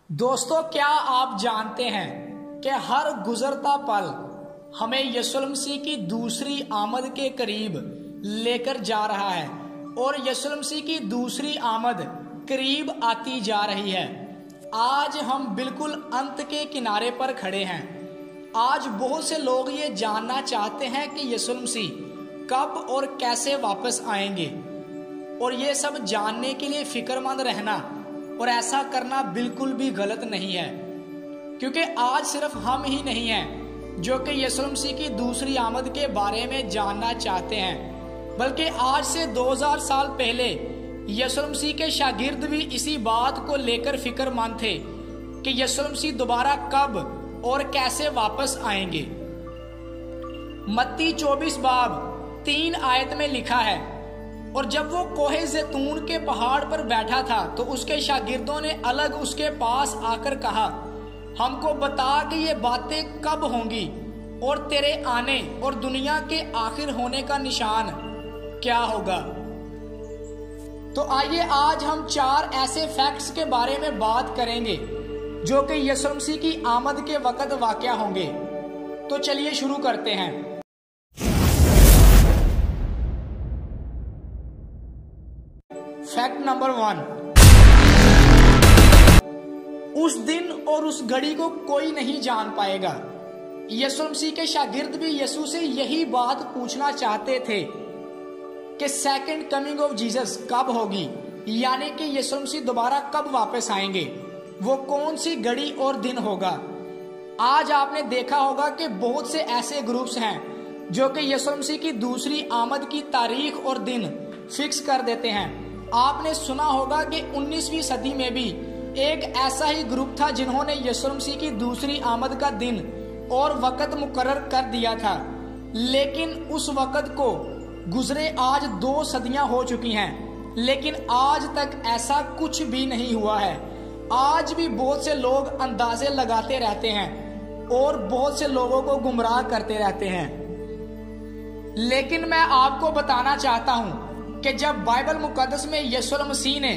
दोस्तों, क्या आप जानते हैं कि हर गुजरता पल हमें यीशु मसीह की दूसरी आमद के करीब लेकर जा रहा है और यीशु मसीह की दूसरी आमद करीब आती जा रही है। आज हम बिल्कुल अंत के किनारे पर खड़े हैं। आज बहुत से लोग ये जानना चाहते हैं कि यीशु मसीह कब और कैसे वापस आएंगे, और ये सब जानने के लिए फिक्रमंद रहना और ऐसा करना बिल्कुल भी गलत नहीं है, क्योंकि आज सिर्फ हम ही नहीं हैं जो कि यीशु मसीह की दूसरी आमद के बारे में जानना चाहते हैं, बल्कि आज से 2000 साल पहले यीशु मसीह के शागिर्द भी इसी बात को लेकर फिक्रमंद थे कि यीशु मसीह दोबारा कब और कैसे वापस आएंगे। मत्ती 24 बाब 3 आयत में लिखा है, और जब वो कोहे जैतून के पहाड़ पर बैठा था तो उसके शागिर्दों ने अलग उसके पास आकर कहा, हमको बता कि ये बातें कब होंगी और तेरे आने और दुनिया के आखिर होने का निशान क्या होगा। तो आइए आज हम 4 ऐसे फैक्ट्स के बारे में बात करेंगे जो कि यीशु मसीह की आमद के वक्त वाक़या होंगे। तो चलिए शुरू करते हैं। फैक्ट नंबर 1, उस दिन और उस घड़ी को कोई नहीं जान पाएगा। यीशु मसीह के शागिर्द भी यीशु से यही बात पूछना चाहते थे कि सेकंड कमिंग ऑफ जीसस कब होगी, यानी कि यीशु मसीह दोबारा कब वापस आएंगे, वो कौन सी घड़ी और दिन होगा। आज आपने देखा होगा कि बहुत से ऐसे ग्रुप्स हैं जो कि यीशु मसीह की दूसरी आमद की तारीख और दिन फिक्स कर देते हैं। आपने सुना होगा कि 19वीं सदी में भी एक ऐसा ही ग्रुप था जिन्होंने यीशु मसीह की दूसरी आमद का दिन और वक़्त मुकर्रर कर दिया था, लेकिन उस वक़्त को गुजरे आज 2 सदियां हो चुकी हैं, लेकिन आज तक ऐसा कुछ भी नहीं हुआ है। आज भी बहुत से लोग अंदाजे लगाते रहते हैं और बहुत से लोगों को गुमराह करते रहते हैं। लेकिन मैं आपको बताना चाहता हूं कि जब बाइबल मुकद्दस में यीशु मसीह ने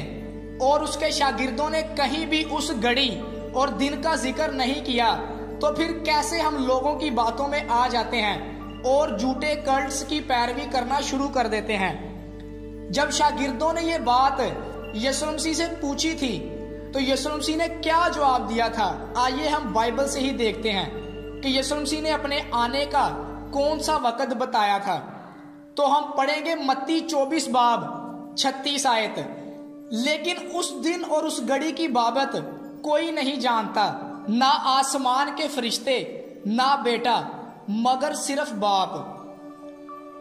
और उसके शागिर्दों ने कहीं भी उस घड़ी और दिन का जिक्र नहीं किया, तो फिर कैसे हम लोगों की बातों में आ जाते हैं और झूठे कल्ट्स की पैरवी करना शुरू कर देते हैं। जब शागिर्दों ने ये बात यीशु मसीह से पूछी थी तो यीशु मसीह ने क्या जवाब दिया था, आइए हम बाइबल से ही देखते हैं कि यीशु मसीह ने अपने आने का कौन सा वक़्त बताया था। तो हम पढ़ेंगे मत्ती 24 बाब 36 आयत, लेकिन उस दिन और उस घड़ी की बाबत कोई नहीं जानता, ना आसमान के फरिश्ते ना बेटा, मगर सिर्फ बाप।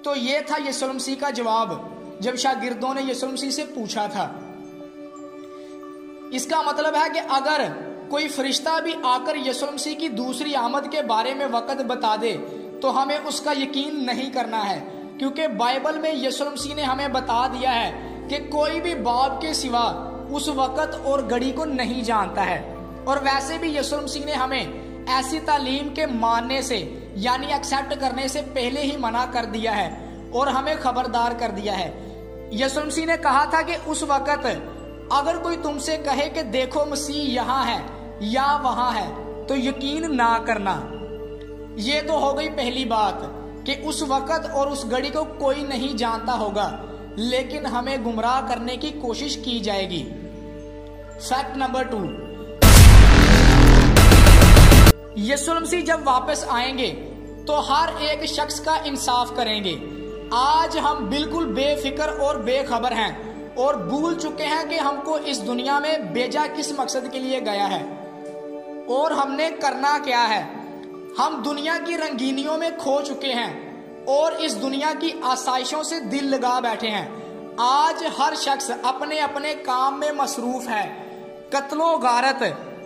तो ये था यीशु मसीह का जवाब जब शागिर्दों ने यीशु मसीह से पूछा था। इसका मतलब है कि अगर कोई फरिश्ता भी आकर यीशु मसीह की दूसरी आमद के बारे में वक़्त बता दे तो हमें उसका यकीन नहीं करना है, क्योंकि बाइबल में यीशु मसीह ने हमें बता दिया है कि कोई भी बाप के सिवा उस वक़्त और घड़ी को नहीं जानता है। और वैसे भी यीशु मसीह ने हमें ऐसी तालीम के मानने से यानी एक्सेप्ट करने से पहले ही मना कर दिया है और हमें खबरदार कर दिया है। यीशु मसीह ने कहा था कि उस वक़्त अगर कोई तुमसे कहे कि देखो मसीह यहाँ है या वहाँ है, तो यकीन ना करना। ये तो हो गई पहली बात कि उस वक़्त और उस घड़ी को कोई नहीं जानता होगा, लेकिन हमें गुमराह करने की कोशिश की जाएगी। फैक्ट नंबर 2, यीशु मसीह जब वापस आएंगे तो हर एक शख्स का इंसाफ करेंगे। आज हम बिल्कुल बेफिक्र और बेखबर हैं और भूल चुके हैं कि हमको इस दुनिया में भेजा किस मकसद के लिए गया है और हमने करना क्या है। हम दुनिया की रंगीनियों में खो चुके हैं और इस दुनिया की आसाइशों से दिल लगा बैठे हैं। आज हर शख्स अपने अपने काम में मसरूफ है। कत्लो गारत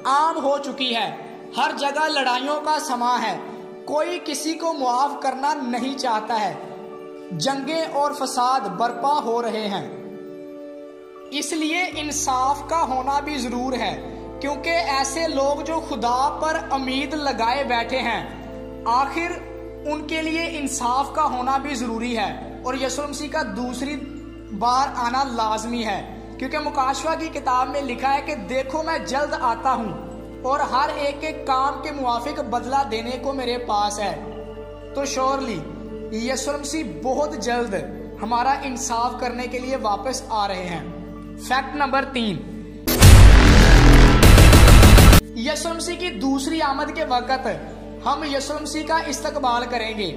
आम हो चुकी है, हर जगह लड़ाइयों का समा है, कोई किसी को मुआफ करना नहीं चाहता है, जंगें और फसाद बर्पा हो रहे हैं। इसलिए इंसाफ का होना भी जरूर है, क्योंकि ऐसे लोग जो खुदा पर उम्मीद लगाए बैठे हैं, आखिर उनके लिए इंसाफ का होना भी जरूरी है और यीशु मसीह का दूसरी बार आना लाजमी है, क्योंकि मुकाशवा की किताब में लिखा है कि देखो मैं जल्द आता हूँ اور ہر ایک کے کام کے موافق بدلہ دینے کو میرے پاس ہے۔ تو شورلی یسوع مسیح بہت جلد ہمارا انصاف کرنے کے لیے واپس آ رہے ہیں۔ فیکٹ نمبر 3، یسوع مسیح کی دوسری آمد کے وقت ہم یسوع مسیح کا استقبال کریں گے۔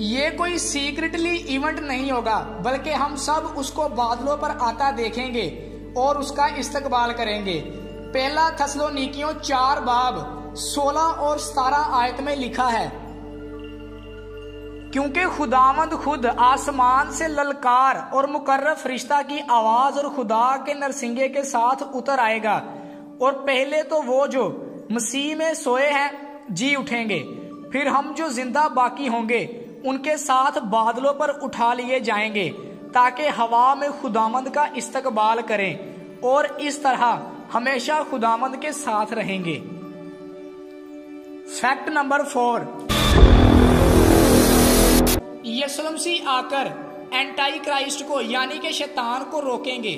یہ کوئی سیکرٹلی ایونٹ نہیں ہوگا، بلکہ ہم سب اس کو بادلوں پر آتا دیکھیں گے اور اس کا استقبال کریں گے۔ پہلا تھسلونیکیوں 4 باب 16 اور 17 آیت میں لکھا ہے، کیونکہ خداوند خود آسمان سے للکار اور مقرر فرشتہ کی آواز اور خدا کے نرسنگے کے ساتھ اتر آئے گا، اور پہلے تو وہ جو مسیح میں سوئے ہیں جی اٹھیں گے، پھر ہم جو زندہ باقی ہوں گے ان کے ساتھ بادلوں پر اٹھا لیے جائیں گے، تاکہ ہوا میں خداوند کا استقبال کریں، اور اس طرح ہمیشہ خداوند کے ساتھ رہیں گے۔ فیکٹ نمبر 4، یسوع مسیح آ کر اینٹائی کرائسٹ کو یعنی کہ شیطان کو روکیں گے۔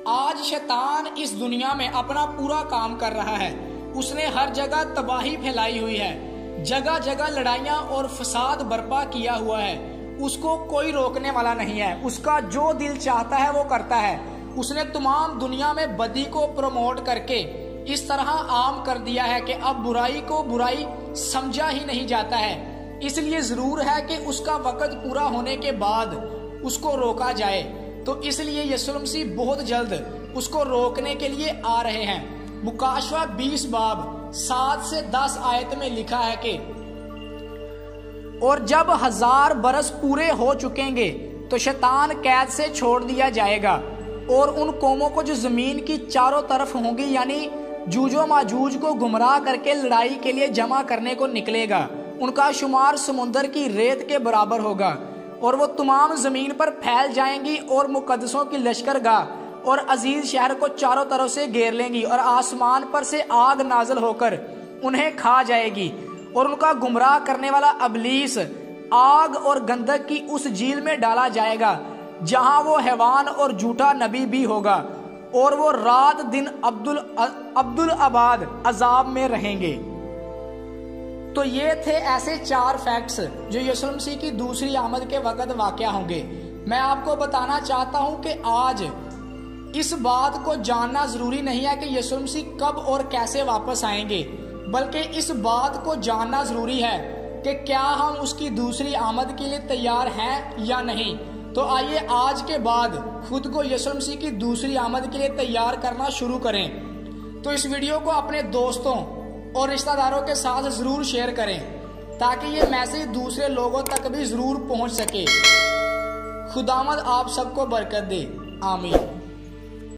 آج شیطان اس دنیا میں اپنا پورا کام کر رہا ہے۔ اس نے ہر جگہ تباہی پھیلائی ہوئی ہے، جگہ جگہ لڑائیاں اور فساد برپا کیا ہوا ہے۔ اس کو کوئی روکنے والا نہیں ہے، اس کا جو دل چاہتا ہے وہ کرتا ہے۔ اس نے تمام دنیا میں بدی کو پروموٹ کر کے اس طرح عام کر دیا ہے کہ اب برائی کو برائی سمجھا ہی نہیں جاتا ہے۔ اس لیے ضرور ہے کہ اس کا وقت پورا ہونے کے بعد اس کو روکا جائے۔ تو اس لیے یسوع مسیح بہت جلد اس کو روکنے کے لیے آ رہے ہیں۔ مکاشفہ 20 باب 7 سے 10 آیت میں لکھا ہے کہ اور جب 1000 برس پورے ہو چکیں گے تو شیطان قید سے چھوڑ دیا جائے گا، اور ان قوموں کو جو زمین کی چاروں طرف ہوں گی یعنی جوج و ماجوج کو گمراہ کر کے لڑائی کے لیے جمع کرنے کو نکلے گا، ان کا شمار سمندر کی ریت کے برابر ہوگا، اور وہ تمام زمین پر پھیل جائیں گی اور مقدسوں کی لشکرگاہ اور عزیز شہر کو چاروں طرف سے گھیر لیں گی، اور آسمان پر سے آگ نازل ہو کر انہیں کھا جائے گی، اور ان کا گمراہ کرنے والا ابلیس آگ اور گندک کی اس جھیل میں ڈالا جائے گا جہاں وہ حیوان اور جھوٹا نبی بھی ہوگا، اور وہ رات دن عبدالآباد عذاب میں رہیں گے۔ تو یہ تھے ایسے 4 فیکٹس جو یسوع مسیح کی دوسری آمد کے وقت واقع ہوں گے۔ میں آپ کو بتانا چاہتا ہوں کہ آج اس بات کو جاننا ضروری نہیں ہے کہ یسوع مسیح کب اور کیسے واپس آئیں گے، بلکہ اس بات کو جاننا ضروری ہے کہ کیا ہم اس کی دوسری آمد کے لیے تیار ہیں یا نہیں۔ تو آئیے آج کے بعد خود کو یسوع مسیح کی دوسری آمد کے لیے تیار کرنا شروع کریں۔ تو اس ویڈیو کو اپنے دوستوں اور رشتہ داروں کے ساتھ ضرور شیئر کریں تاکہ یہ میسج دوسرے لوگوں تک بھی ضرور پہنچ سکے۔ خداوند آپ سب کو برکت دے، آمین۔